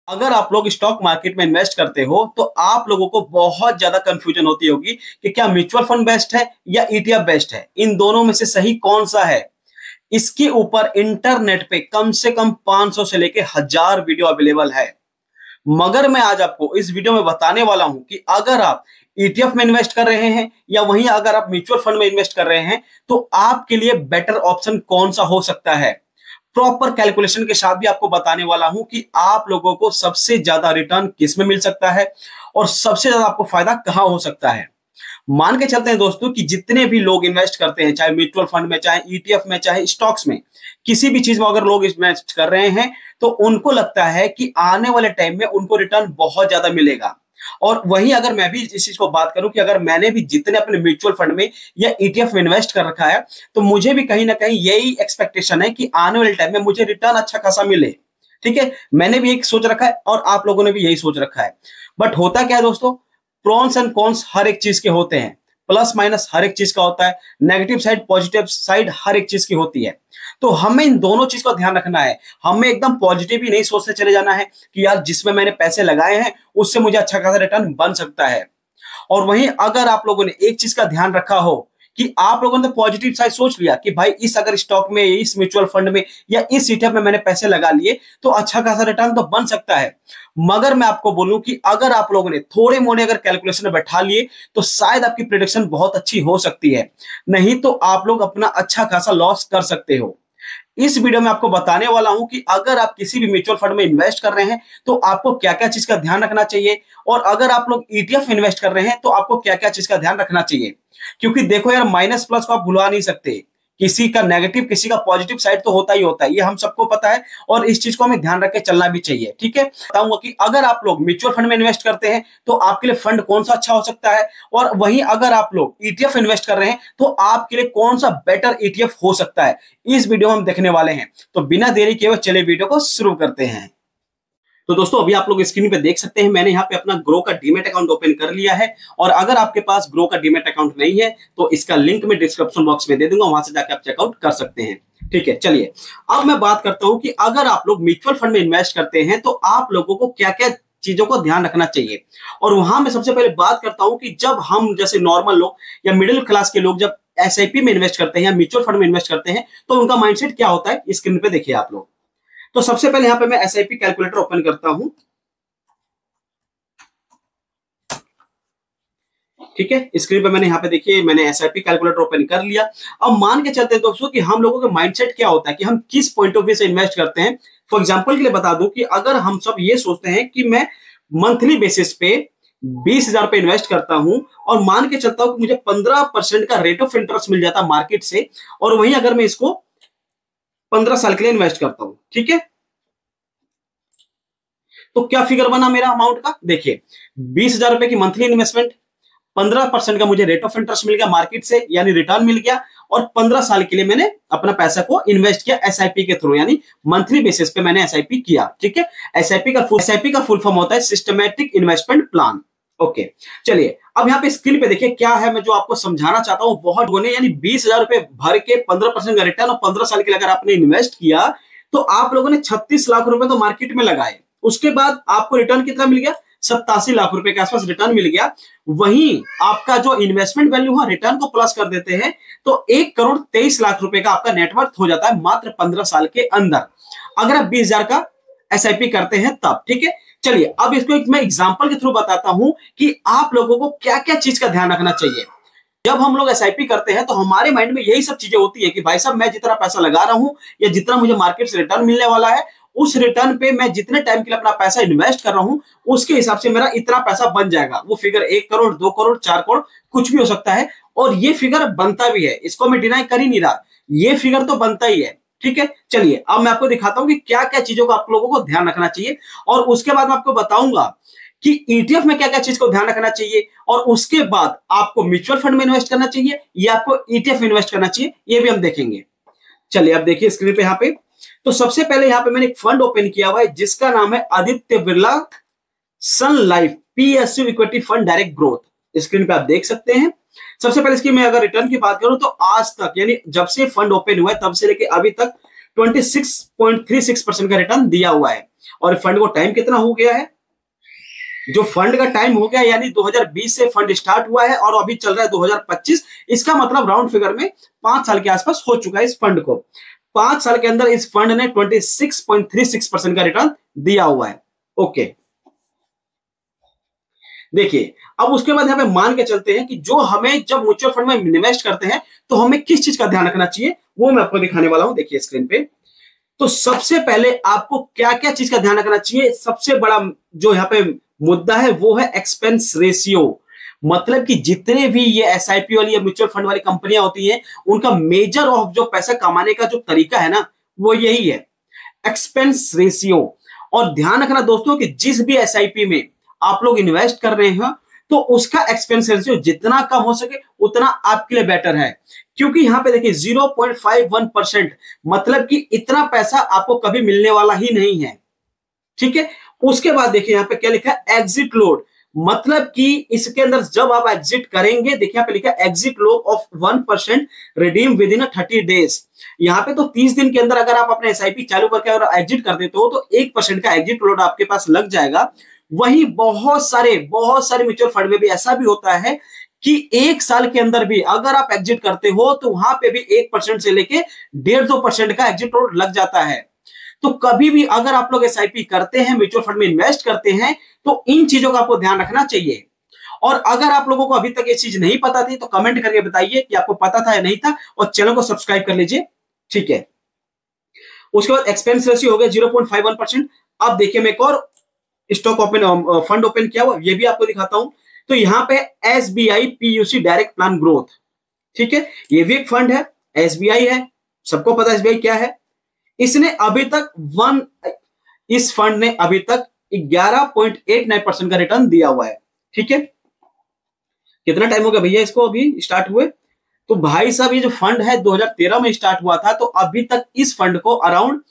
अगर आप लोग स्टॉक मार्केट में इन्वेस्ट करते हो तो आप लोगों को बहुत ज्यादा कंफ्यूजन होती होगी कि क्या म्यूचुअल फंड बेस्ट है या ईटीएफ बेस्ट है, इन दोनों में से सही कौन सा है। इसके ऊपर इंटरनेट पे कम से कम 500 से लेके 1000 वीडियो अवेलेबल है। मगर मैं आज आपको इस वीडियो में बताने वाला हूं कि अगर आप ईटीएफ में इन्वेस्ट कर रहे हैं या वहीं अगर आप म्यूचुअल फंड में इन्वेस्ट कर रहे हैं तो आपके लिए बेटर ऑप्शन कौन सा हो सकता है। प्रॉपर कैलकुलेशन के साथ भी आपको बताने वाला हूं कि आप लोगों को सबसे ज्यादा रिटर्न किस में मिल सकता है और सबसे ज्यादा आपको फायदा कहां हो सकता है। मान के चलते हैं दोस्तों कि जितने भी लोग इन्वेस्ट करते हैं, चाहे म्यूचुअल फंड में, चाहे ईटीएफ में, चाहे स्टॉक्स में, किसी भी चीज में अगर लोग इन्वेस्ट कर रहे हैं तो उनको लगता है कि आने वाले टाइम में उनको रिटर्न बहुत ज्यादा मिलेगा। और वहीं अगर मैं भी इस चीज को बात करूं कि अगर मैंने भी जितने अपने म्यूचुअल फंड में या ईटीएफ में इन्वेस्ट कर रखा है तो मुझे भी कहीं ना कहीं यही एक्सपेक्टेशन है कि आने वाले टाइम में मुझे रिटर्न अच्छा खासा मिले। ठीक है, मैंने भी एक सोच रखा है और आप लोगों ने भी यही सोच रखा है। बट होता क्या है दोस्तों, प्रॉन्स एंड कॉन्स हर एक चीज के होते हैं, प्लस माइनस हर एक चीज का होता है, नेगेटिव साइड पॉजिटिव साइड हर एक चीज की होती है। तो हमें इन दोनों चीज का ध्यान रखना है। हमें एकदम पॉजिटिव ही नहीं सोचते चले जाना है कि यार जिसमें मैंने पैसे लगाए हैं उससे मुझे अच्छा खासा रिटर्न बन सकता है। और वहीं अगर आप लोगों ने एक चीज का ध्यान रखा हो कि आप लोगों ने तो पॉजिटिव साइड सोच लिया कि भाई इस अगर स्टॉक में, इस म्यूचुअल फंड में या इस ईटीएफ में मैंने पैसे लगा लिए तो अच्छा खासा रिटर्न तो बन सकता है। मगर मैं आपको बोलूं कि अगर आप लोगों ने थोड़े मोड़े अगर कैलकुलेशन में बैठा लिए तो शायद आपकी प्रेडिक्शन बहुत अच्छी हो सकती है, नहीं तो आप लोग अपना अच्छा खासा लॉस कर सकते हो। इस वीडियो में आपको बताने वाला हूं कि अगर आप किसी भी म्यूचुअल फंड में इन्वेस्ट कर रहे हैं तो आपको क्या क्या चीज का ध्यान रखना चाहिए, और अगर आप लोग ईटीएफ इन्वेस्ट कर रहे हैं तो आपको क्या क्या चीज का ध्यान रखना चाहिए। क्योंकि देखो यार, माइनस प्लस को आप भुला नहीं सकते, किसी का नेगेटिव किसी का पॉजिटिव साइड तो होता ही होता है, ये हम सबको पता है और इस चीज को हमें ध्यान रख के चलना भी चाहिए। ठीक है, बताऊंगा कि अगर आप लोग म्यूचुअल फंड में इन्वेस्ट करते हैं तो आपके लिए फंड कौन सा अच्छा हो सकता है, और वहीं अगर आप लोग ईटीएफ इन्वेस्ट कर रहे हैं तो आपके लिए कौन सा बेटर ईटीएफ हो सकता है, इस वीडियो में हम देखने वाले हैं। तो बिना देरी किए हुए चले वीडियो को शुरू करते हैं। तो दोस्तों अभी आप लोग स्क्रीन पे देख सकते हैं मैंने यहाँ पे अपना ग्रो का डीमैट अकाउंट ओपन कर लिया है, और अगर आपके पास ग्रो का डीमैट अकाउंट नहीं है तो इसका लिंक मैं डिस्क्रिप्शन बॉक्स में दे दूंगा, वहां से जाकर आप चेकआउट कर सकते हैं। ठीक है, चलिए अब मैं बात करता हूं कि अगर आप लोग म्यूचुअल फंड में इन्वेस्ट करते हैं तो आप लोगों को क्या क्या चीजों को ध्यान रखना चाहिए। और वहां मैं सबसे पहले बात करता हूं कि जब हम जैसे नॉर्मल लोग या मिडिल क्लास के लोग जब एसआईपी में इन्वेस्ट करते हैं या म्यूचुअल फंड में इन्वेस्ट करते हैं तो उनका माइंडसेट क्या होता है, स्क्रीन पे देखिए आप लोग। तो सबसे पहले यहाँ पे मैं एसआईपी कैलकुलेटर ओपन करता हूं। ठीक है, स्क्रीन पे मैंने यहाँ पे देखिए मैंने एसआईपी कैलकुलेटर ओपन कर लिया। अब मान के चलते हैं दोस्तों कि हम लोगों का माइंडसेट क्या होता है कि हम किस पॉइंट ऑफ व्यू से इन्वेस्ट करते हैं। फॉर एग्जांपल के लिए बता दूं कि अगर हम सब ये सोचते हैं कि मैं मंथली बेसिस पे 20,000 पे इन्वेस्ट करता हूं और मान के चलता हूं कि मुझे 15% का रेट ऑफ इंटरेस्ट मिल जाता मार्केट से, और वहीं अगर मैं इसको 15 साल के लिए इन्वेस्ट करता हूं, ठीक है, तो क्या फिगर बना मेरा अमाउंट का। देखिए 20,000 रुपए की मंथली इन्वेस्टमेंट, 15% का मुझे रेट ऑफ इंटरेस्ट मिल गया मार्केट से, यानी रिटर्न मिल गया, और 15 साल के लिए मैंने अपना पैसा को इन्वेस्ट किया एसआईपी के थ्रू, यानी मंथली बेसिस पे मैंने एसआईपी किया। ठीक है, एसआईपी का फुल फॉर्म होता है सिस्टमैटिक इन्वेस्टमेंट प्लान। ओके, चलिए अब यहाँ पे स्क्रीन पे देखिए क्या है मैं जो आपको समझाना चाहता हूँ। बहुत लोगों ने यानी 20,000 रुपए भर के 15% का रिटर्न और 15 साल के लिए अगर आपने इन्वेस्ट किया तो आप लोगों ने 36 लाख रुपए तो मार्केट में लगाए, उसके बाद आपको रिटर्न कितना मिल गया, 87 लाख रुपए के आसपास रिटर्न मिल गया। वहीं आपका जो इन्वेस्टमेंट वैल्यू है रिटर्न को प्लस कर देते हैं तो 1,23,00,000 रुपए का आपका नेटवर्थ हो जाता है मात्र 15 साल के अंदर, अगर आप 20,000 का एसआईपी करते हैं तब। ठीक है, चलिए अब इसको एक मैं एग्जांपल के थ्रू बताता हूं कि आप लोगों को क्या क्या चीज का ध्यान रखना चाहिए। जब हम लोग एसआईपी करते हैं तो हमारे माइंड में यही सब चीजें होती है कि भाई साहब मैं जितना पैसा लगा रहा हूं या जितना मुझे मार्केट से रिटर्न मिलने वाला है, उस रिटर्न पे मैं जितने टाइम के लिए अपना पैसा इन्वेस्ट कर रहा हूं उसके हिसाब से मेरा इतना पैसा बन जाएगा। वो फिगर 1 करोड़ 2 करोड़ 4 करोड़ कुछ भी हो सकता है, और ये फिगर बनता भी है, इसको मैं डिनाई कर ही नहीं रहा, ये फिगर तो बनता ही है। ठीक है, चलिए अब मैं आपको दिखाता हूं कि क्या क्या चीजों का आप लोगों को ध्यान रखना चाहिए, और उसके बाद मैं आपको बताऊंगा कि ईटीएफ में क्या क्या चीज को ध्यान रखना चाहिए, और उसके बाद आपको म्यूचुअल फंड में इन्वेस्ट करना चाहिए या आपको ईटीएफ में इन्वेस्ट करना चाहिए, ये भी हम देखेंगे। चलिए अब देखिए स्क्रीन पे यहाँ पे, तो सबसे पहले यहाँ पे मैंने एक फंड ओपन किया हुआ है जिसका नाम है Aditya Birla Sun Life PSU equity fund direct growth. Screen पे आप देख सकते हैं। सबसे पहले इसकी मैं अगर रिटर्न की बात करूं तो आज तक यानी जब से फंड ओपन हुआ है तब से लेके अभी तक 26.36% का रिटर्न दिया हुआ है। और फंड को टाइम कितना हो गया है, जो फंड का टाइम हो गया यानी 2020 से फंड स्टार्ट हुआ है और अभी चल रहा है 2025, इसका मतलब राउंड फिगर में 5 साल के आसपास हो चुका है इस फंड को। 5 साल के अंदर इस फंड ने 26.36% का रिटर्न दिया हुआ है। ओके, देखिए अब उसके बाद यहां पे मान के चलते हैं कि जो हमें जब म्यूचुअल फंड में इन्वेस्ट करते हैं तो हमें किस चीज का ध्यान रखना चाहिए, वो मैं आपको दिखाने वाला हूं। देखिए स्क्रीन पे, तो सबसे पहले आपको क्या क्या चीज का ध्यान रखना चाहिए, सबसे बड़ा जो यहाँ पे मुद्दा है वो है एक्सपेंस रेशियो। मतलब कि जितने भी ये एसआईपी वाली या म्यूचुअल फंड वाली कंपनियां होती हैं, उनका मेजर ऑफ जो पैसा कमाने का जो तरीका है ना, वो यही है एक्सपेंस रेशियो। और ध्यान रखना दोस्तों कि जिस भी एसआईपी में आप लोग इन्वेस्ट कर रहे हैं तो उसका एक्सपेंस रेशियो जितना कम हो सके उतना आपके लिए बेटर है, क्योंकि यहां पे देखिए 0.51%, मतलब कि इतना पैसा आपको कभी मिलने वाला ही नहीं है। ठीक है, उसके बाद देखिए यहां पे क्या लिखा है, एग्जिट लोड, मतलब कि इसके अंदर जब आप एग्जिट करेंगे, देखिए यहां पे लिखा है exit load of 1% redeem with in 30 days. यहां पे तो 30 दिन के अंदर अगर आप अपने एसआईपी चालू करके और एग्जिट कर देते हो तो 1% का एग्जिट लोड आपके पास लग जाएगा। वही बहुत सारे म्यूचुअल फंड में भी ऐसा भी होता है कि 1 साल के अंदर भी अगर आप एग्जिट करते हो तो वहां पे भी 1% से लेके 1.5-2% का एग्जिट लोड लग जाता है। तो कभी भी अगर आप लोग एसआईपी करते हैं, म्यूचुअल फंड में इन्वेस्ट करते हैं, तो इन चीजों का आपको ध्यान रखना चाहिए। और अगर आप लोगों को अभी तक ये चीज नहीं पता थी तो कमेंट करके बताइए कि आपको पता था या नहीं था, और चैनल को सब्सक्राइब कर लीजिए। ठीक है, उसके बाद एक्सपेंस रेशियो हो गया 0.51%। अब देखिए मैं एक और स्टॉक फंड ओपन किया हुआ, ये भी आपको दिखाता हूं। तो यहां पे SBI PUC direct plan growth, ठीक है, ये भी एक फंड है, एसबीआई है, सबको पता है एसबीआई क्या है। इसने अभी तक इस फंड ने अभी तक 11.89% का रिटर्न दिया हुआ है। ठीक है, कितना टाइम हो गया भैया इसको अभी स्टार्ट हुए, तो भाई साहब ये जो फंड है 2013 में स्टार्ट हुआ था, तो अभी तक इस फंड को अराउंड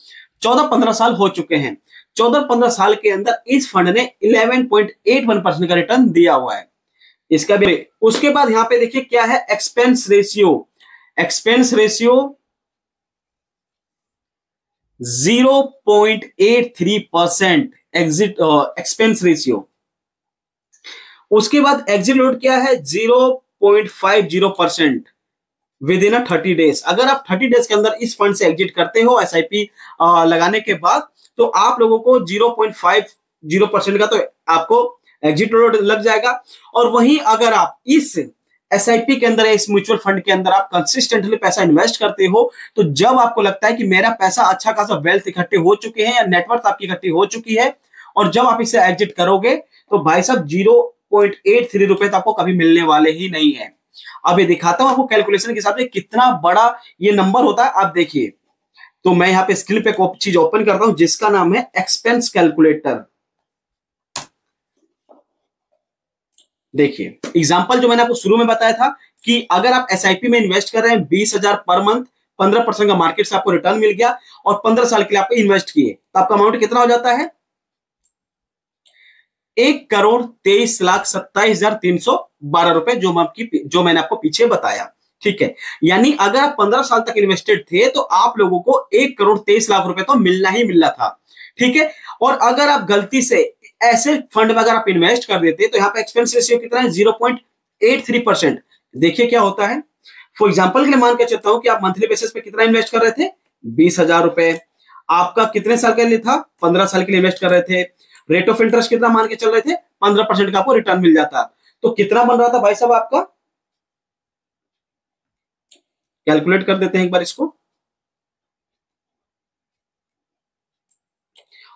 14-15 साल हो चुके हैं। 14-15 साल के अंदर इस फंड ने 11.81% का रिटर्न दिया हुआ है इसका भी। उसके बाद यहां पे देखिए क्या है, expense ratio. Expense ratio 0.83% exit expense ratio. उसके बाद एग्जिट लोड क्या है, 0.50% विद इन 30 डेज। अगर आप 30 डेज के अंदर इस फंड से एग्जिट करते हो एसआईपी लगाने के बाद, तो आप लोगों को 0.50% का तो आपको एग्जिट लोड लग जाएगा। और वहीं अगर आप इस एसआईपी के अंदर, इस म्यूचुअल फंड के अंदर आप कंसिस्टेंटली पैसा इन्वेस्ट करते हो, तो जब आपको लगता है कि मेरा पैसा अच्छा खासा वेल्थ इकट्ठे हो चुके हैं या नेटवर्थ आपकी इकट्ठी हो चुकी है, और जब आप इसे एग्जिट करोगे तो भाई साहब 0.83 रुपए तो आपको कभी मिलने वाले ही नहीं है। अब ये दिखाता हूं आपको कैलकुलेशन के हिसाब से कितना बड़ा ये नंबर होता है। आप देखिए, तो मैं यहां पे स्क्रीन पे एक चीज ओपन करता हूं जिसका नाम है एक्सपेंस कैलकुलेटर। देखिए एग्जांपल जो मैंने आपको शुरू में बताया था कि अगर आप एसआईपी में इन्वेस्ट कर रहे हैं 20,000 पर मंथ, 15% का मार्केट से आपको रिटर्न मिल गया और 15 साल के लिए आपको इन्वेस्ट किए, तो आपका अमाउंट कितना हो जाता है, 1,23,27,312 रुपए, जो मैंने आपको पीछे बताया। ठीक है, यानी अगर आप 15 साल तक इन्वेस्टेड थे तो आप लोगों को 1,23,00,000 रुपए तो मिलना ही मिलना था। ठीक है, और अगर आप गलती से ऐसे फंड में अगर आप इन्वेस्ट कर देते तो यहाँ पे एक्सपेंस रेशियो कितना है, 0.83%। देखिए क्या होता है, फॉर एग्जाम्पल के लिए मान के चलता हूं कि आप मंथली बेसिस पे कितना इन्वेस्ट कर रहे थे, 20,000 रुपए। आपका कितने साल के लिए था, 15 साल के लिए इन्वेस्ट कर रहे थे। रेट ऑफ इंटरेस्ट कितना मान के चल रहे थे, 15% का आपको रिटर्न मिल जाता। तो कितना बन रहा था भाई साहब आपका, कैलकुलेट कर देते हैं एक बार इसको।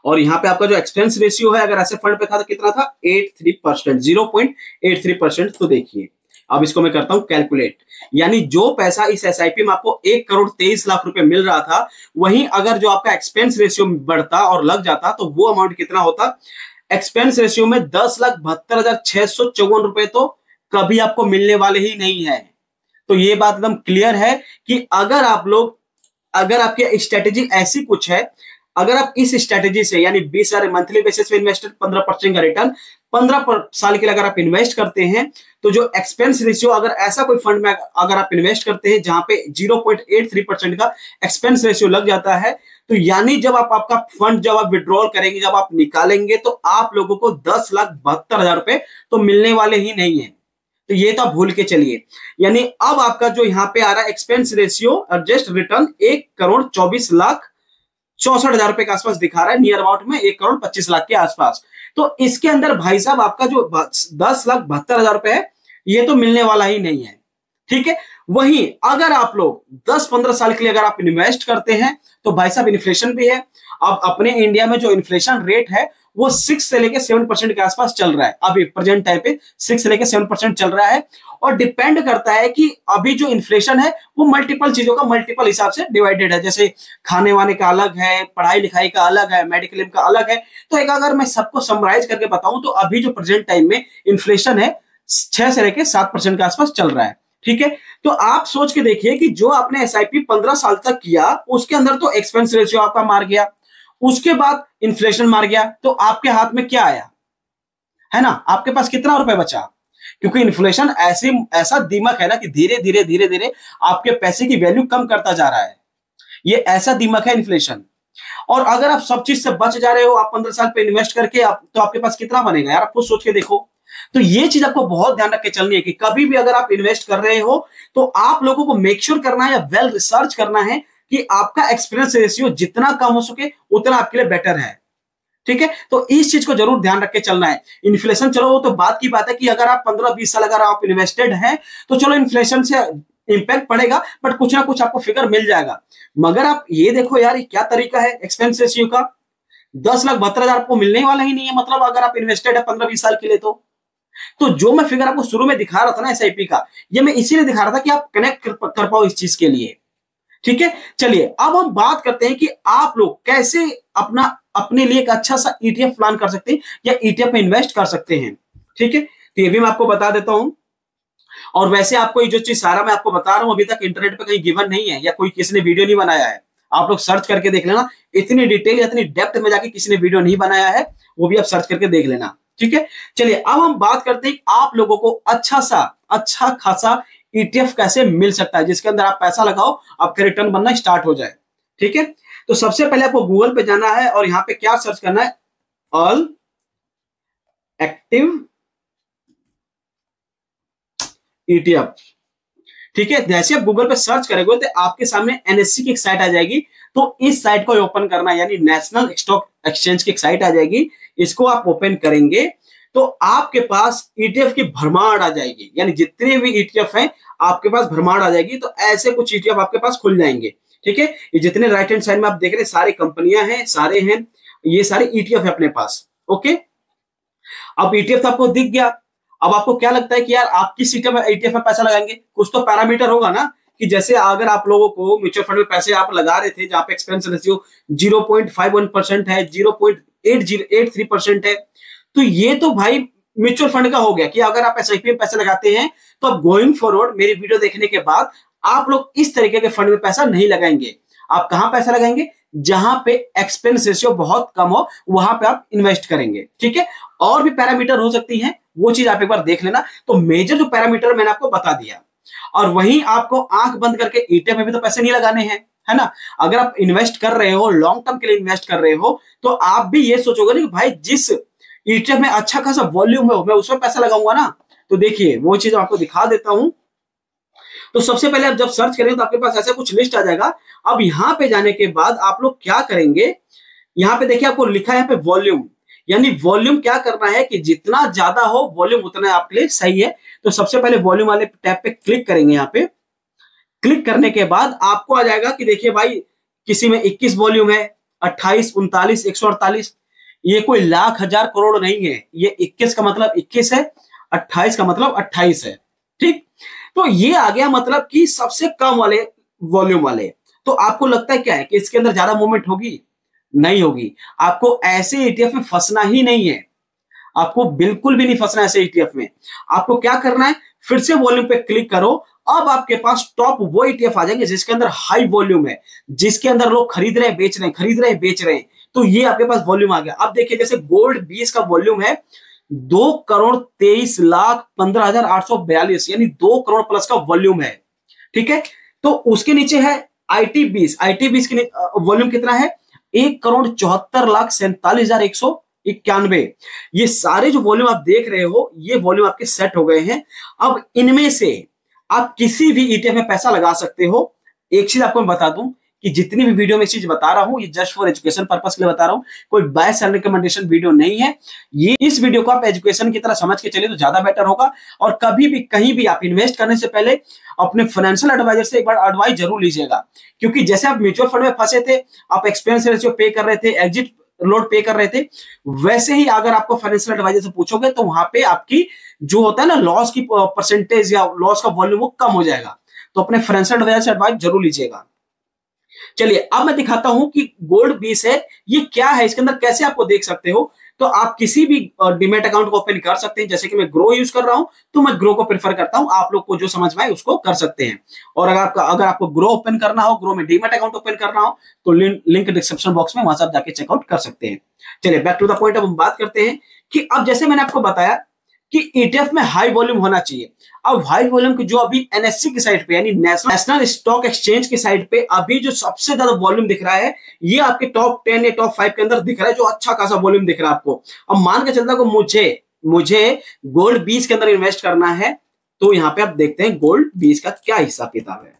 और यहां पे आपका जो एक्सपेंस रेशियो है अगर ऐसे फंड पे था तो कितना था, 83%, 0.83%। तो देखिए अब इसको मैं करता हूं कैलकुलेट, यानी जो पैसा इस एसआईपी में आपको 1,23,00,000 रुपए मिल रहा था, वहीं अगर जो आपका एक्सपेंस रेशियो बढ़ता और लग जाता तो वो अमाउंट कितना होता, एक्सपेंस रेशियो में 10,72,654 रुपए तो कभी आपको मिलने वाले ही नहीं है। तो ये बात एकदम क्लियर है कि अगर आपकी स्ट्रेटेजी ऐसी कुछ है, अगर आप इस स्ट्रेटेजी से यानी 20,000 मंथली बेसिस पे इन्वेस्टेड 15% का रिटर्न 15 साल के लिए अगर आप इन्वेस्ट करते हैं, तो जो एक्सपेंस रेशियो अगर ऐसा कोई फंड में अगर आप इन्वेस्ट करते हैं जहां पे 0.83% का एक्सपेंस रेशियो लग जाता है, तो यानी जब आप आपका फंड जब आप विड्रॉल करेंगे, जब आप निकालेंगे, तो आप लोगों को 10,72,000 रुपए तो मिलने वाले ही नहीं है। तो ये तो आप भूल के चलिए। यानी अब आपका जो यहां पे आ रहा है एक्सपेंस रेशियो एडजस्ट रिटर्न 1,24,64,000 रुपए के आसपास दिखा रहा है, नियर अबाउट में 1,25,00,000 के आसपास। तो इसके अंदर भाई साहब आपका जो 10,72,000 रुपए है ये तो मिलने वाला ही नहीं है। ठीक है, वहीं अगर आप लोग 10-15 साल के लिए अगर आप इन्वेस्ट करते हैं तो भाई साहब इन्फ्लेशन भी है। अब अपने इंडिया में जो इन्फ्लेशन रेट है वो 6 से लेके 7% के आसपास चल रहा है, अभी प्रेजेंट टाइम पे 6 से लेके 7% चल रहा है। और डिपेंड करता है कि अभी जो इन्फ्लेशन है वो मल्टीपल चीजों का मल्टीपल हिसाब से डिवाइडेड है, जैसे खाने वाने का अलग है, पढ़ाई लिखाई का अलग है, मेडिक्लेम का अलग है। तो एक अगर मैं सबको समराइज करके बताऊं तो अभी जो प्रेजेंट टाइम में इन्फ्लेशन है 6 से लेके 7% के आसपास चल रहा है। ठीक है, तो आप सोच के देखिए कि जो आपने एसआईपी 15 साल तक किया उसके अंदर तो एक्सपेंस रेशियो आपका मार गया, उसके बाद इन्फ्लेशन मार गया, तो आपके हाथ में क्या आया, है ना, आपके पास कितना रुपए बचा? क्योंकि इन्फ्लेशन ऐसा दिमाग है ना कि धीरे धीरे धीरे धीरे आपके पैसे की वैल्यू कम करता जा रहा है। ये ऐसा दिमाग है इन्फ्लेशन। और अगर आप सब चीज से बच जा रहे हो, आप 15 साल पे इन्वेस्ट करके तो आपके पास कितना बनेगा यार, आप खुद सोच के देखो। तो ये चीज आपको बहुत ध्यान रख के चलनी है कि कभी भी अगर आप इन्वेस्ट कर रहे हो तो आप लोगों को मेक श्योर करना है या वेल रिसर्च करना है कि आपका एक्सपीरियंस रेशियो जितना कम हो सके उतना आपके लिए बेटर है। ठीक है, तो इस चीज को जरूर ध्यान रख के चलना है। इन्फ्लेशन चलो वो तो बात की बात है कि अगर आप 15-20 साल अगर आप इन्वेस्टेड हैं तो चलो इन्फ्लेशन से इंपैक्ट पड़ेगा, बट कुछ ना कुछ आपको फिगर मिल जाएगा। मगर आप ये देखो यार, ये क्या तरीका है एक्सपेंस रेशियो का, 10,72,000 आपको मिलने वाला ही नहीं है, मतलब अगर आप इन्वेस्टेड है 15-20 साल के लिए। तो जो मैं फिगर आपको शुरू में दिखा रहा था ना एसआईपी का, ये मैं इसीलिए दिखा रहा था कि आप कनेक्ट कर पाओ इस चीज के लिए। ठीक है, चलिए अब हम बात करते हैं कि आप लोग कैसे अपने लिए एक अच्छा सा ईटीएफ प्लान कर सकते हैं या ईटीएफ में इन्वेस्ट कर सकते हैं। ठीक है, तो ये भी मैं आपको बता देता हूं। और वैसे आपको ये जो चीज सारा मैं आपको बता रहा हूं अभी तक इंटरनेट पे कहीं गिवन नहीं है या कोई किसी ने वीडियो नहीं बनाया है। आप लोग सर्च करके देख लेना, इतनी डिटेल इतनी डेप्थ में जाके किसी ने वीडियो नहीं बनाया है, वो भी आप सर्च करके देख लेना। ठीक है, चलिए अब हम बात करते हैं आप लोगों को अच्छा खासा ईटीएफ कैसे मिल सकता है जिसके अंदर आप पैसा लगाओ आपका रिटर्न बनना स्टार्ट हो जाए। ठीक है, तो सबसे पहले आपको गूगल पे जाना है और यहां पे क्या सर्च करना है, ऑल एक्टिव ईटीएफ। ठीक है, जैसे आप गूगल पे सर्च करेंगे तो आपके सामने एनएससी की एक साइट आ जाएगी। तो इस साइट को ओपन करना है, यानी नेशनल स्टॉक एक्सचेंज की एक साइट आ जाएगी। इसको आप ओपन करेंगे तो आपके पास ईटीएफ की भरमार आ जाएगी, यानी जितने भी ईटीएफ हैं आपके पास भरमार आ जाएगी। तो ऐसे कुछ ईटीएफ आपके पास खुल जाएंगे। ठीक है, ये जितने राइट हैंड साइड में आप देख रहे हैं सारी कंपनियां हैं, सारे हैं, ये सारे ईटीएफ है अपने पास। ओके, अब ईटीएफ तो आपको दिख गया। अब आपको क्या लगता है कि यार आप किस ईटीएफ में पैसा लगाएंगे? कुछ तो पैरामीटर होगा ना, कि जैसे अगर आप लोगों को म्यूचुअल फंड में पैसे आप लगा रहे थे जहां पे एक्सपेंस रेशियो 0.51% है, 0.8083% है, तो ये तो भाई म्यूचुअल फंड का हो गया कि अगर आप एसआईपी में पैसे लगाते हैं तो अब गोइंग फॉरवर्ड मेरी वीडियो देखने के बाद आप लोग इस तरीके के फंड में पैसा नहीं लगाएंगे। आप कहां पैसा लगाएंगे? जहां पे एक्सपेंस रेशियो बहुत कम हो वहां पे आप इन्वेस्ट करेंगे। ठीक है, और भी पैरामीटर हो सकती हैं, वो चीज आप एक बार देख लेना। तो मेजर जो पैरामीटर मैंने आपको बता दिया, और वहीं आपको आंख बंद करके ईटीएफ में भी तो पैसे नहीं लगाने हैं, है ना। अगर आप इन्वेस्ट कर रहे हो, लॉन्ग टर्म के लिए इन्वेस्ट कर रहे हो, तो आप भी ये सोचोगे ना कि भाई जिस ईटीएफ में अच्छा खासा वॉल्यूम है मैं उसमें पैसा लगाऊंगा ना। तो देखिए वो चीज आपको दिखा देता हूं। तो सबसे पहले आप जब सर्च करेंगे तो आपके पास ऐसा कुछ लिस्ट आ जाएगा। अब यहां पे जाने के बाद आप लोग क्या करेंगे, यहां पे देखिए आपको लिखा है यहाँ पे वॉल्यूम, यानी वॉल्यूम क्या करना है कि जितना ज्यादा हो वॉल्यूम उतना आपके लिए सही है। तो सबसे पहले वॉल्यूम वाले टैब पे क्लिक करेंगे। यहाँ पे क्लिक करने के बाद आपको आ जाएगा कि देखिए भाई किसी में 21 वॉल्यूम है, 28, 39, 148। ये कोई लाख हजार करोड़ नहीं है, ये 21 का मतलब 21 है, 28 का मतलब 28 है। ठीक, तो ये आ गया मतलब कि सबसे कम वाले वॉल्यूम वाले। तो आपको लगता है क्या है कि इसके अंदर ज्यादा मूवमेंट होगी? नहीं होगी। आपको ऐसे ईटीएफ में फंसना ही नहीं है, आपको बिल्कुल भी नहीं फंसना है ऐसे ईटीएफ में। आपको क्या करना है, फिर से वॉल्यूम पे क्लिक करो। अब आपके पास टॉप वो ईटीएफ आ जाएंगे जिसके अंदर हाई वॉल्यूम है, जिसके अंदर लोग खरीद रहे हैं बेच रहे हैं, खरीद रहे हैं बेच रहे हैं। तो ये आपके पास वॉल्यूम आ गया। अब देखिए जैसे गोल्ड 20 का वॉल्यूम है 2,23,15,842, यानी 2 करोड़ प्लस का वॉल्यूम है। ठीक है, तो उसके नीचे है IT20 की वॉल्यूम कितना है? 1,74,47,191। ये सारे जो वॉल्यूम आप देख रहे हो, ये वॉल्यूम आपके सेट हो गए हैं। अब इनमें से आप किसी भी ETF में पैसा लगा सकते हो। एक चीज आपको मैं बता दूं कि जितनी भी वीडियो में इस चीज बता रहा हूं, ये जस्ट फॉर एजुकेशन पर्पस के लिए बता रहा हूं, कोई बायस एंड रिकमेंडेशन वीडियो नहीं है। ये इस वीडियो को आप एजुकेशन की तरह समझ के चलिए तो ज्यादा बेटर होगा। और कभी भी कहीं भी आप इन्वेस्ट करने से पहले अपने फाइनेंशियल एडवाइजर से एक बार एडवाइस जरूर लीजिएगा, क्योंकि जैसे आप म्यूचुअल फंड में फंसे थे, आप एक्सपेंस रेशियो पे कर रहे थे, एग्जिट लोड पे कर रहे थे, वैसे ही अगर आपको फाइनेंशियल एडवाइजर से पूछोगे तो वहां पे आपकी जो होता है ना लॉस की परसेंटेज या लॉस का वॉल्यूम वो कम हो जाएगा। तो अपने फाइनेंशियल एडवाइजर से एडवाइस जरूर लीजिएगा। चलिए अब मैं दिखाता हूं कि गोल्ड 20 है, ये क्या है, इसके अंदर कैसे आपको देख सकते हो। तो आप किसी भी डीमैट अकाउंट को ओपन कर सकते हैं। जैसे कि मैं ग्रो यूज कर रहा हूं तो मैं ग्रो को प्रेफर करता हूं। आप लोग को जो समझ में आए उसको कर सकते हैं। और अगर आपको ग्रो ओपन करना हो, ग्रो में डीमैट अकाउंट ओपन करना हो तो लिंक डिस्क्रिप्शन बॉक्स में, वहां से आप जाके चेकआउट कर सकते हैं। चलिए बैक टू द पॉइंट, अब हम बात करते हैं कि अब जैसे मैंने आपको बताया कि ETF में हाई वॉल्यूम होना चाहिए। अब हाई वॉल्यूम की जो अभी NSE की साइड पे यानी नेशनल स्टॉक एक्सचेंज की साइड पे अभी जो सबसे ज्यादा वॉल्यूम दिख रहा है, ये आपके टॉप 10 या टॉप 5 के अंदर दिख रहा है, जो अच्छा खासा वॉल्यूम दिख रहा है आपको। अब मान के चलता है मुझे गोल्ड 20 के अंदर इन्वेस्ट करना है, तो यहां पे आप देखते हैं गोल्ड 20 का क्या हिसाब किताब है।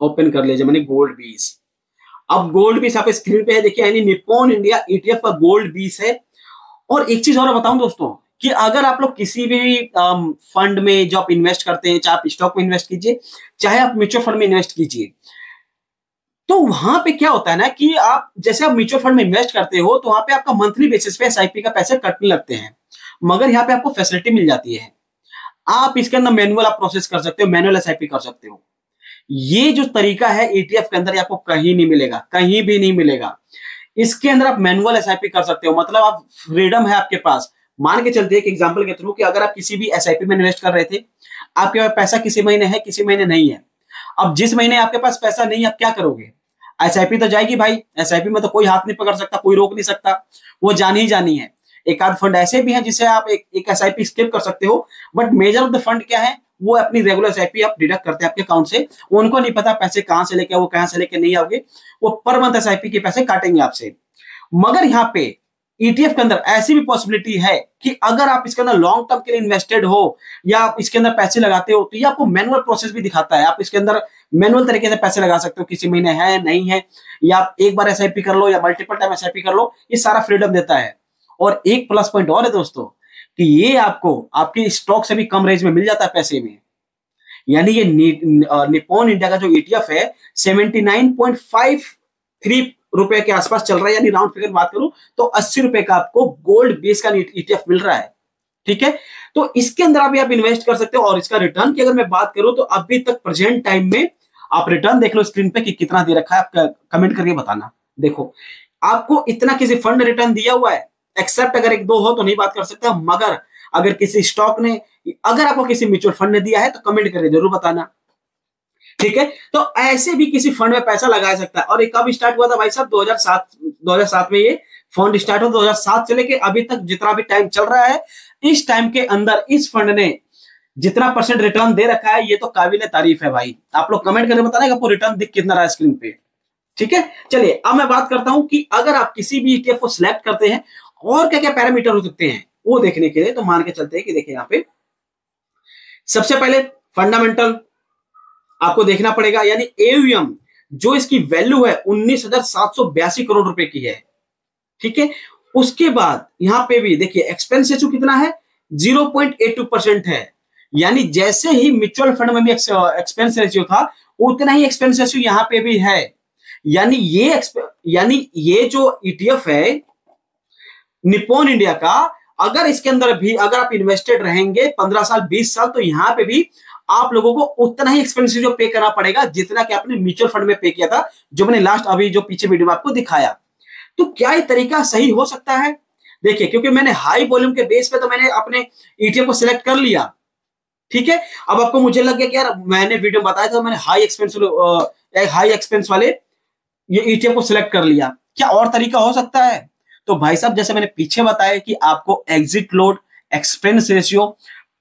ओपन कर लीजिए मैंने गोल्ड 20। अब गोल्ड 20 आप स्क्रीन पे है, देखिए यानी निप्पॉन इंडिया ETF का गोल्ड 20 है। और एक चीज और बताऊं दोस्तों कि अगर आप लोग किसी भी फंड में जो आप इन्वेस्ट करते हैं, चाहे आप स्टॉक में इन्वेस्ट कीजिए, चाहे आप म्यूचुअल फंड में इन्वेस्ट कीजिए, तो वहां पे क्या होता है ना कि आप जैसे आप म्यूचुअल फंड में इन्वेस्ट करते हो तो वहां पे आपका मंथली बेसिस पे SIP का पैसे कटने लगते हैं, मगर यहाँ पे आपको फैसिलिटी मिल जाती है। आप इसके अंदर मैनुअल आप प्रोसेस कर सकते हो, मैनुअल SIP कर सकते हो। ये जो तरीका है ETF के अंदर आपको कहीं नहीं मिलेगा, कहीं भी नहीं मिलेगा। इसके अंदर आप मैनुअल SIP कर सकते हो, मतलब आप फ्रीडम है आपके पास। मान के चलते हैं एक एग्जांपल के थ्रू कि अगर आप किसी भी SIP में इन्वेस्ट कर रहे थे, आपके पास पैसा किसी महीने है, किसी महीने नहीं है। अब जिस महीने आपके पास पैसा नहीं है, आप क्या करोगे? SIP तो जाएगी भाई, SIP में तो कोई हाथ नहीं पकड़ सकता, कोई रोक नहीं सकता, वो जानी ही जानी है। एक आध फंड ऐसे भी हैं जिसे आप एक SIP स्किप कर सकते हो, but measure of the fund क्या है, वो अपनी रेगुलर SIP आप डिडक्ट करते हैं आपके अकाउंट से। उनको नहीं पता पैसे कहां से लेके वो कहां से लेके नहीं आओगे, वो पर मंथ SIP के पैसे काटेंगे आपसे। मगर यहाँ पे ETF के अंदर ऐसी भी पॉसिबिलिटी है कि अगर आप इसके अंदर लॉन्ग टर्म के लिए इन्वेस्टेड हो या आप इसके अंदर पैसे लगाते हो, तो ये आपको मैनुअल प्रोसेस भी दिखाता है। आप इसके अंदर मैनुअल तरीके से पैसे लगा सकते हो, किसी महीने है नहीं है, या आप एक बार SIP कर लो या मल्टीपल टाइम SIP कर लो, ये सारा फ्रीडम देता है। और एक प्लस पॉइंट और है दोस्तों कि ये आपको आपके स्टॉक से भी कम रेंज में मिल जाता है पैसे में। यानी ये निप्पॉन इंडिया का जो ETF है 79.53 रुपए के आसपास चल रहा है, यानी राउंड फिगर बात करूं तो 80 रुपए का आपको गोल्ड 20 का ETF मिल रहा है। ठीक है, तो इसके अंदर अभी आप इन्वेस्ट कर सकते हो। और इसका रिटर्न की अगर मैं बात करूं तो अभी तक प्रेजेंट टाइम में आप रिटर्न देख लो स्क्रीन पे कि कितना दे रखा है, आप कमेंट करके बताना। देखो आपको इतना किसी फंड ने रिटर्न दिया हुआ है, एक्सेप्ट अगर एक दो हो तो नहीं बात कर सकते, मगर अगर किसी स्टॉक ने, अगर आपको किसी म्यूचुअल फंड ने दिया है तो कमेंट करके जरूर बताना। ठीक है, तो ऐसे भी किसी फंड में पैसा लगा सकता है। और ये कब स्टार्ट हुआ था भाई साहब? 2007 में ये फंड स्टार्ट हुआ। 2007 से लेके अभी तक जितना भी टाइम चल रहा है, इस टाइम के अंदर इस फंड ने जितना % रिटर्न दे रखा है, ये तो काबिल तारीफ है भाई। आप लोग कमेंट करके बताना कि आपको रिटर्न दिख कितना रहा है स्क्रीन पे। ठीक है, चलिए अब मैं बात करता हूं कि अगर आप किसी भी ETF को सिलेक्ट करते हैं और क्या क्या पैरामीटर हो सकते हैं वो देखने के लिए, तो मान के चलते हैं कि देखिए यहाँ पे सबसे पहले फंडामेंटल आपको देखना पड़ेगा, यानी AUM जो इसकी वैल्यू है 19,782 करोड़ रुपए की है। ठीक है, उसके बाद यहां पे भी देखिए एक्सपेंस रेशियो कितना है, 0.82% है। यानी जैसे ही म्यूचुअल फंड में भी एक्सपेंस रेशियो था, उतना ही एक्सपेंस रेशियो यहां पे भी है। यानी ये जो ETF है निप्पॉन इंडिया का, अगर इसके अंदर भी अगर आप इन्वेस्टेड रहेंगे 15 साल 20 साल, तो यहां पे भी आप लोगों को उतना ही एक्सपेंसिव जो पे करना पड़ेगा जितना कि आपने म्यूचुअल फंड में पे किया था, जो मैंने लास्ट अभी जो पीछे वीडियो में आपको दिखाया। तो क्या ये तरीका सही हो सकता है? देखिए, क्योंकि मैंने हाई वॉल्यूम के बेस पे तो मैंने अपने ETF को सिलेक्ट कर लिया। ठीक है, अब आपको मुझे लग गया कि यार मैंने वीडियो में बताया था, मैंने हाई एक्सपेंस वाले ये ETF को सिलेक्ट कर लिया, क्या और तरीका हो सकता है? तो भाई साहब जैसे मैंने पीछे बताया कि आपको exit load, expense ratio,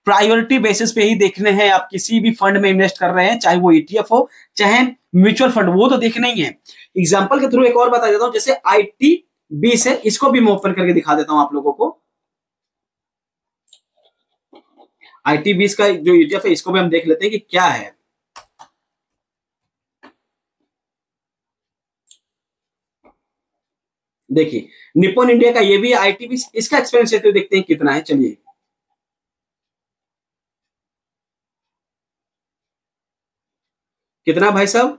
priority basis पे ही देखने हैं। आप किसी भी फंड में इन्वेस्ट कर रहे हैं, चाहे वो ईटीएफ हो चाहे म्यूचुअल फंड, वो तो देखना ही है। एग्जाम्पल के थ्रू एक और बता देता हूं, जैसे IT20 है, इसको भी मैं ओपन करके दिखा देता हूं आप लोगों को। IT20 का जो ईटीएफ है, इसको भी हम देख लेते हैं कि क्या है। देखिए निप्पॉन इंडिया का ये भी IT20, इसका एक्सपेंस तो देखते हैं कितना है। चलिए कितना भाई साहब,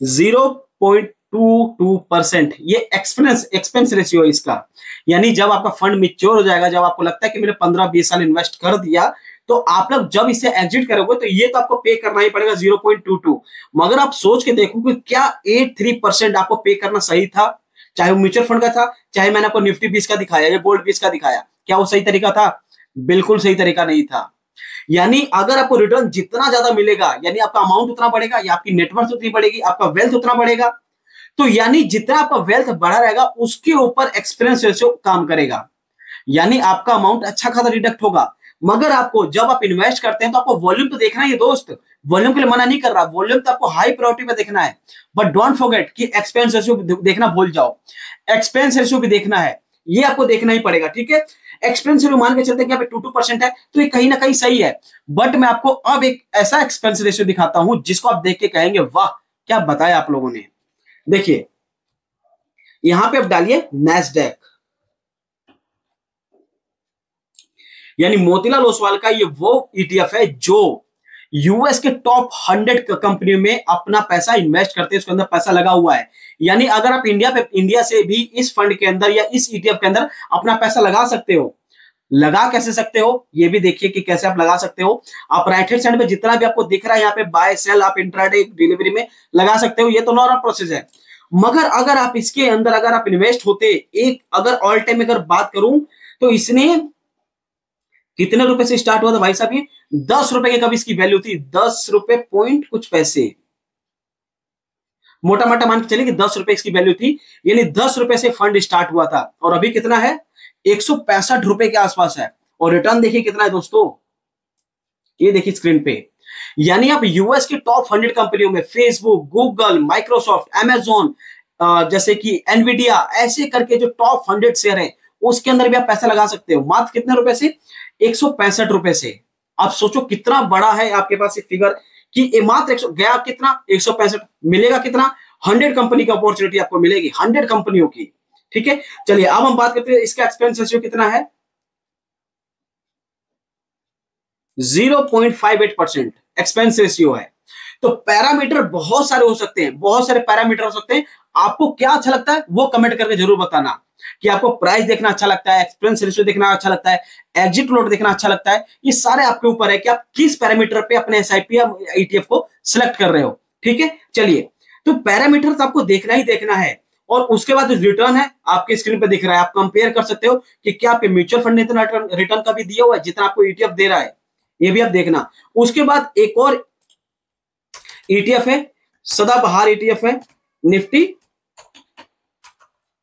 0.22%। ये एक्सपेंस रेशियो है इसका। यानी जब आपका फंड मिच्योर हो जाएगा, जब आपको लगता है कि मैंने 15-20 साल इन्वेस्ट कर दिया, तो आप लोग जब इसे एग्जिट करोगे तो ये तो आपको पे करना ही पड़ेगा 0.22। मगर आप सोच के देखो कि क्या 83% आपको पे करना सही था? चाहे वो म्यूचुअल फंड का था, चाहे मैंने आपको निफ्टी 20 का दिखाया या गोल्ड 20 का दिखाया, क्या वो सही तरीका था? बिल्कुल सही तरीका नहीं था। यानी अगर आपको रिटर्न जितना ज्यादा मिलेगा, यानी आपका अमाउंट उतना बढ़ेगा, या आपकी नेटवर्थ उतनी बढ़ेगी, आपका वेल्थ उतना बढ़ेगा। तो यानी जितना आपका वेल्थ बढ़ा रहेगा, उसके ऊपर एक्सपीरियंस रेशियो काम करेगा। यानी आपका अमाउंट अच्छा खासा डिडक्ट होगा। मगर आपको जब आप इन्वेस्ट करते हैं तो आपको वॉल्यूम तो देखना ही है दोस्त। वॉल्यूम के लिए मना नहीं कर रहा, वॉल्यूम तो आपको हाई प्रायोरिटी पे देखना है। बट डोंट फॉरगेट कि एक्सपेंस रेशियो देखना भूल जाओ। एक्सपेंस रेशियो भी देखना है, ये आपको देखना ही पड़ेगा, ठीक है। एक्सपेंस रेशियो मान के चलते हैं कि यहाँ पे 2% है, तो ये कहीं ना कहीं सही है। बट मैं आपको अब एक ऐसा एक्सपेंस रेशियो दिखाता हूं जिसको आप देख के कहेंगे वाह क्या बताया आप लोगों ने। देखिए यहां पे आप डालिए नैस्डैक, यानी मोतीलाल ओसवाल का ये वो ईटीएफ है जो यूएस के टॉप 100 कंपनियों में अपना पैसा इन्वेस्ट करते हैं, उसके अंदर पैसा लगा हुआ है। यानी अगर आप इंडिया से भी इस फंड के अंदर या इस ईटीएफ के अंदर अपना पैसा लगा सकते हो। लगा कैसे सकते हो ये भी देखिए कि कैसे आप लगा सकते हो। आप राइट हैंड साइड में जितना भी आपको दिख रहा है यहाँ पे बाय सेल, आप इंट्राडे डिलीवरी में लगा सकते हो, ये तो नॉर्मल प्रोसेस है। मगर अगर आप इसके अंदर अगर आप इन्वेस्ट होते, एक अगर ऑल टाइम अगर बात करूं, तो इसने कितने रुपए से स्टार्ट हुआ था भाई साहब? ये 10 रुपए की कभी इसकी वैल्यू थी, 10 रुपए पॉइंट कुछ पैसे, मोटा मोटा मान के चलिए कि 10 रुपए इसकी वैल्यू थी। यानी 10 रुपए से फंड स्टार्ट हुआ था और अभी कितना है? 165 रुपए के आसपास है। और रिटर्न देखिए कितना है दोस्तों, ये देखिए स्क्रीन पे। यानी आप यूएस के टॉप 100 कंपनियों में फेसबुक, गूगल, माइक्रोसॉफ्ट, अमेजोन, जैसे कि एनवीडिया, ऐसे करके जो टॉप 100 शेयर है उसके अंदर भी आप पैसा लगा सकते हो। मात्र कितने रुपए से? 165 रुपए से। आप सोचो कितना बड़ा है आपके पास ये फिगर, कि ये मात्र 100 गया कितना, 165 मिलेगा कितना? 100 कंपनी की अपॉर्चुनिटी आपको मिलेगी, 100 कंपनियों की, ठीक है। चलिए अब हम बात करते हैं इसका एक्सपेंस रेशियो कितना है। 0.58% एक्सपेंस रेशियो है। तो पैरामीटर बहुत सारे हो सकते हैं, बहुत सारे पैरामीटर हो सकते हैं। आपको क्या अच्छा लगता है वो कमेंट करके जरूर बताना, कि आपको प्राइस देखना अच्छा लगता है, एक्सपेंस रेशियो देखना अच्छा लगता है, एग्जिट लोड देखना अच्छा लगता है। ये सारे आपके ऊपर है कि आप किस पैरामीटर पे अपने एसआईपी या ईटीएफ को सिलेक्ट कर रहे हो, ठीक है। चलिए तो पैरामीटर आपको देखना ही देखना है। और उसके बाद जो रिटर्न है आपके स्क्रीन पे दिख रहा है, आप कंपेयर कर सकते हो कि क्या आपके म्यूचुअल फंड ने इतना रिटर्न का भी दिया हुआ है जितना आपको ईटीएफ दे रहा है, ये भी आप देखना। उसके बाद एक और ईटीएफ है, सदाबहार ईटीएफ है, निफ्टी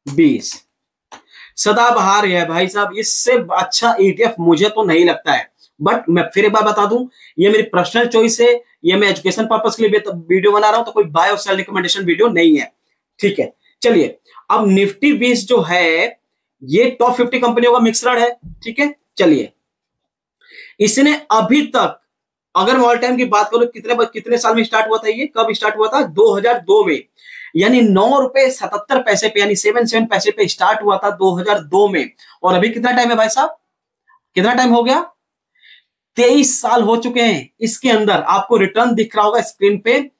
20। सदाबहार है भाई साहब, इससे अच्छा ईटीएफ मुझे तो नहीं लगता है। बट मैं फिर एक बार बता दूं, ये मेरी पर्सनल चॉइस है, ये मैं एजुकेशन पर्पस के लिए वीडियो बना रहा हूं, तो कोई बाय और सेल रिकमेंडेशन वीडियो नहीं है, ठीक है। चलिए अब निफ्टी 20 जो है ये टॉप 50 कंपनियों का मिक्सड है, ठीक है। चलिए इसने अभी तक, अगर मैं ऑल टाइम की बात करूं, कितने साल में स्टार्ट हुआ था, ये कब स्टार्ट हुआ था? 2002 में। यानी 9 रुपए 77 पैसे पे, यानी 77 पैसे पे स्टार्ट हुआ था 2002 में। और अभी कितना टाइम है भाई साहब, कितना टाइम हो गया? 23 साल हो चुके हैं। इसके अंदर आपको रिटर्न दिख रहा होगा स्क्रीन पे।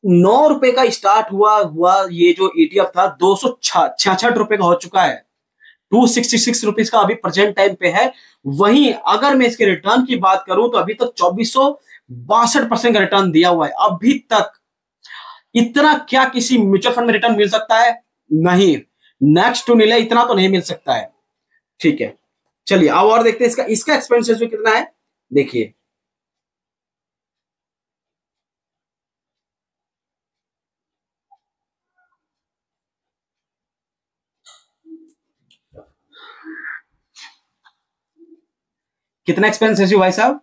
9 रुपए का स्टार्ट हुआ हुआ ये जो ईटीएफ था 266 रुपए का हो चुका है, 266 रुपीज का अभी प्रेजेंट टाइम पे है। वहीं अगर मैं इसके रिटर्न की बात करूं तो अभी तक 2462% का रिटर्न दिया हुआ है अभी तक। इतना क्या किसी म्यूचुअल फंड में रिटर्न मिल सकता है? नहीं, नेक्स्ट टू नीले इतना तो नहीं मिल सकता है, ठीक है। चलिए अब और देखते हैं इसका इसका एक्सपेंस रेशियो कितना है। देखिए कितना एक्सपेंस रेशियो भाई साहब?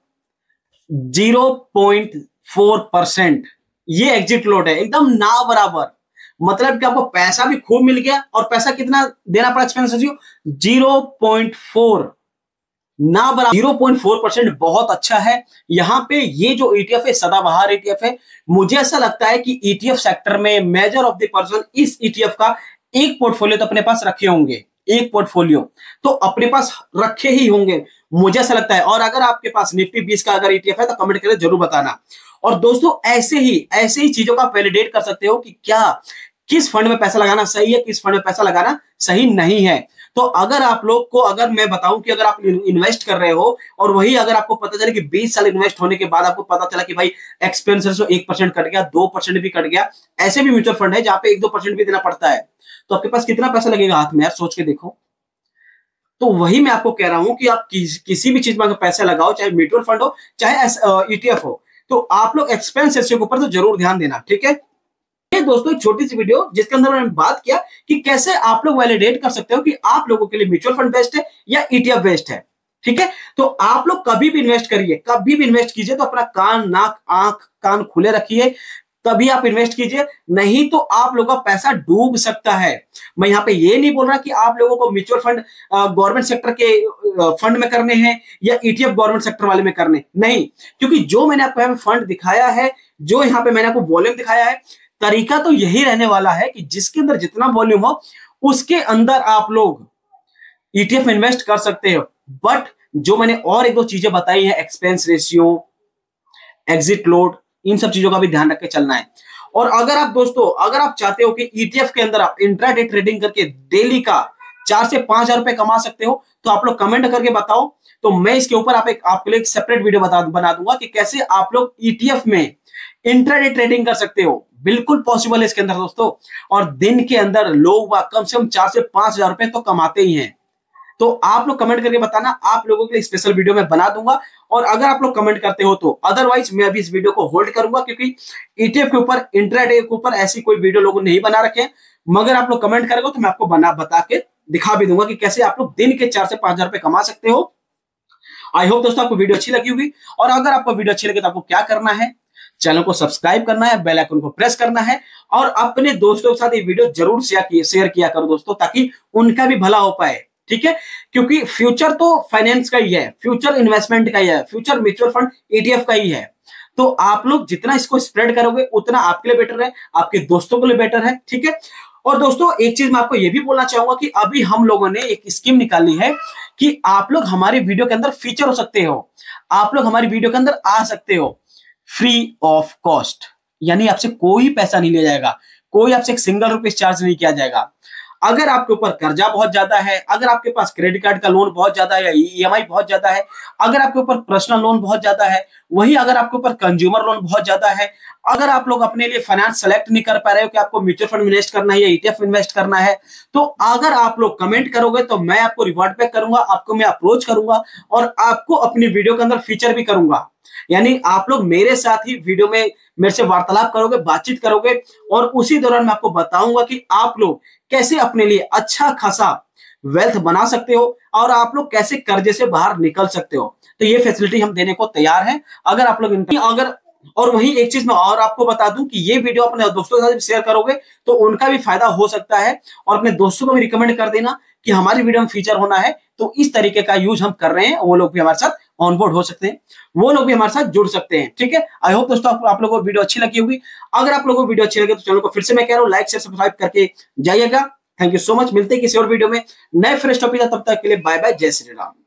0.4%। ये एग्जिट लोड है, एकदम ना बराबर। मतलब कि आपको पैसा भी खूब मिल गया और पैसा कितना देना पड़ा एक्सपेंस रेशियो? 0.4, ना बराबर। 0.4% बहुत अच्छा है। यहां पे ये जो ईटीएफ है सदाबहार ईटीएफ है। मुझे ऐसा लगता है कि ईटीएफ सेक्टर में मेजर ऑफ द पर्सन इस ईटीएफ का एक पोर्टफोलियो तो अपने पास रखे होंगे, एक पोर्टफोलियो तो अपने पास रखे ही होंगे, मुझे ऐसा लगता है। और अगर आपके पास निफ्टी 20 का अगर ईटीएफ है तो कमेंट करके जरूर बताना। और दोस्तों ऐसे ही चीजों का वैलिडेट कर सकते हो कि क्या किस फंड में पैसा लगाना सही है, किस फंड में पैसा लगाना सही नहीं है। तो अगर आप लोग को अगर मैं बताऊं कि अगर आप इन्वेस्ट कर रहे हो और वही अगर आपको पता चले कि 20 साल इन्वेस्ट होने के बाद आपको पता चला कि भाई एक्सपेंसेस 1% कट गया, 2% भी कट गया, ऐसे भी म्यूचुअल फंड है जहां पे 1-2% भी देना पड़ता है, तो आपके पास कितना पैसा लगेगा हाथ में यार, सोच के देखो। तो वही मैं आपको कह रहा हूं कि आप किसी भी चीज में अगर पैसा लगाओ, चाहे म्यूचुअल फंड हो चाहे ईटीएफ हो, तो आप लोग एक्सपेंस रेशियो के ऊपर तो जरूर ध्यान देना, ठीक है। ये दोस्तों एक छोटी सी वीडियो जिसके अंदर मैंने बात किया कि कैसे आप लोग वैलिडेट कर सकते हो कि आप लोगों के लिए म्यूचुअल फंड बेस्ट है या ईटीएफ बेस्ट है, ठीक है। तो आप लोग कभी भी इन्वेस्ट करिए, कभी भी इन्वेस्ट कीजिए तो अपना कान नाक आंख कान खुले रखिए, तभी आप इन्वेस्ट कीजिए, नहीं तो आप लोगों का पैसा डूब सकता है। मैं यहाँ पे ये नहीं बोल रहा कि आप लोगों को म्यूचुअल फंड गवर्नमेंट सेक्टर के फंड में करने हैं या ईटीएफ गवर्नमेंट सेक्टर वाले में करने, नहीं, क्योंकि जो मैंने आपको यहाँ पे फंड दिखाया है, जो यहाँ पे मैंने आपको वॉल्यूम दिखाया है, तरीका तो यही रहने वाला है कि जिसके अंदर जितना वॉल्यूम हो उसके अंदर आप लोग ईटीएफ इन्वेस्ट कर सकते हो। बट जो मैंने और एक दो चीजें बताई है, एक्सपेंस रेशियो, एग्जिट लोड, इन सब चीजों का भी ध्यान रख के चलना है। और अगर आप दोस्तों अगर आप चाहते हो कि ईटीएफ के अंदर आप इंट्राडे ट्रेडिंग करके डेली का 4 से 5 हजार रुपए कमा सकते हो, तो आप लोग कमेंट करके बताओ, तो मैं इसके ऊपर आपके लिए एक सेपरेट वीडियो बना दूंगा कि कैसे आप लोग ईटीएफ में इंट्राडे ट्रेडिंग कर सकते हो। बिल्कुल पॉसिबल है इसके अंदर दोस्तों, और दिन के अंदर लोग कम से कम 4 से 5 हजार रुपए तो कमाते ही हैं। तो आप लोग कमेंट करके बताना, आप लोगों के लिए स्पेशल वीडियो मैं बना दूंगा। और अगर आप लोग कमेंट करते हो तो, अदरवाइज मैं अभी इस वीडियो को होल्ड करूंगा, क्योंकि ईटीएफ के ऊपर इंट्राडे के ऊपर ऐसी कोई वीडियो लोगों ने नहीं बना रखे हैं। मगर आप लोग कमेंट करेंगे तो मैं आपको बता के दिखा भी दूंगा कि कैसे आप लोग दिन के 4 से 5 हजार रुपए कमा सकते हो। आई होप दोस्तों आपको वीडियो अच्छी लगी होगी, और अगर आपको वीडियो अच्छी लगे तो आपको क्या करना है, चैनल को सब्सक्राइब करना है, बेल आइकन को प्रेस करना है, और अपने दोस्तों के साथ ये वीडियो जरूर शेयर किया करो दोस्तों, ताकि उनका भी भला हो पाए, ठीक है। क्योंकि फ्यूचर तो फाइनेंस का ही है, फ्यूचर इन्वेस्टमेंट का ही है, फ्यूचर म्यूचुअल फंड ईटीएफ का ही है। तो आप लोग जितना इसको स्प्रेड करोगे उतना आपके लिए बेटर है, आपके दोस्तों के लिए बेटर है, ठीक है। और दोस्तों एक चीज मैं आपको ये भी बोलना चाहूंगा कि अभी हम लोगों ने एक स्कीम निकाली है कि आप लोग हमारी वीडियो के अंदर फीचर हो सकते हो, आप लोग हमारी वीडियो के अंदर आ सकते हो फ्री ऑफ कॉस्ट, यानी आपसे कोई पैसा नहीं लिया जाएगा, कोई आपसे एक सिंगल रुपीस चार्ज नहीं किया जाएगा। अगर आपके ऊपर कर्जा बहुत ज्यादा है, अगर आपके पास क्रेडिट कार्ड का लोन बहुत ज्यादा है या ईएमआई बहुत ज्यादा है, अगर आपके ऊपर पर्सनल लोन बहुत ज्यादा है, वही अगर आपके ऊपर कंज्यूमर लोन बहुत ज्यादा है, अगर आप लोग अपने लिए फाइनेंस सेलेक्ट नहीं कर पा रहे हो कि आपको म्यूचुअल फंड इन्वेस्ट करना है या ईटीएफ इन्वेस्ट करना है, तो अगर आप लोग कमेंट करोगे तो मैं आपको रिवर्ट बैक करूंगा, आपको मैं अप्रोच करूंगा और आपको अपनी वीडियो के अंदर फीचर भी करूंगा। यानी आप लोग मेरे साथ ही वीडियो में मेरे से वार्तालाप करोगे, बातचीत करोगे, और उसी दौरान मैं आपको बताऊंगा कि आप लोग कैसे अपने लिए अच्छा खासा वेल्थ बना सकते हो और आप लोग कैसे कर्जे से बाहर निकल सकते हो। तो ये फैसिलिटी हम देने को तैयार हैं। अगर आप लोग और वही एक चीज मैं और आपको बता दूं कि ये वीडियो अपने दोस्तों के साथ शेयर करोगे तो उनका भी फायदा हो सकता है, और अपने दोस्तों को भी रिकमेंड कर देना कि हमारी वीडियो में फीचर होना है, तो इस तरीके का यूज हम कर रहे हैं, वो लोग भी हमारे साथ ऑनबोर्ड हो सकते हैं, वो लोग भी हमारे साथ जुड़ सकते हैं, ठीक है। आई होप दोस्तों आप लोगों को वीडियो अच्छी लगी होगी। अगर आप लोगों को वीडियो अच्छी लगे तो चैनल को फिर से मैं कह रहा हूँ लाइक शेयर सब्सक्राइब करके जाइएगा। थैंक यू सो मच, मिलते हैं किसी और वीडियो में नए फ्रेश टॉपिक, तब तक के लिए बाय बाय, जय श्री राम।